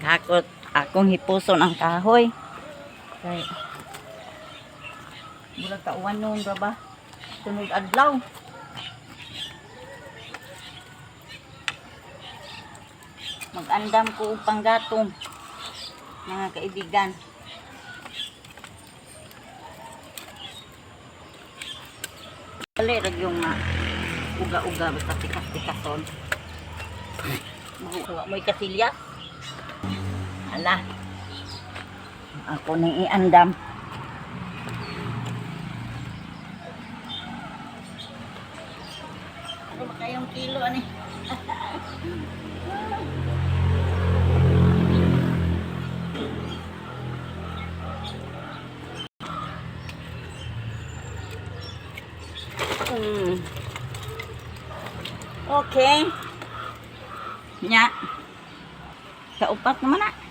Kakot akong hipuson ang kahoy. Kay mura kauwan nun ba? Sunod adlaw. Mag-andam ko og panggatong, mga kaibigan. Dali ra yung uga-uga basta tikas-tikason. Mahuwa mo'y kasilyas. Ala. Ako nang iandam. Ano ba kayong kilo ani? Okay. Nya. Kaupat naman na.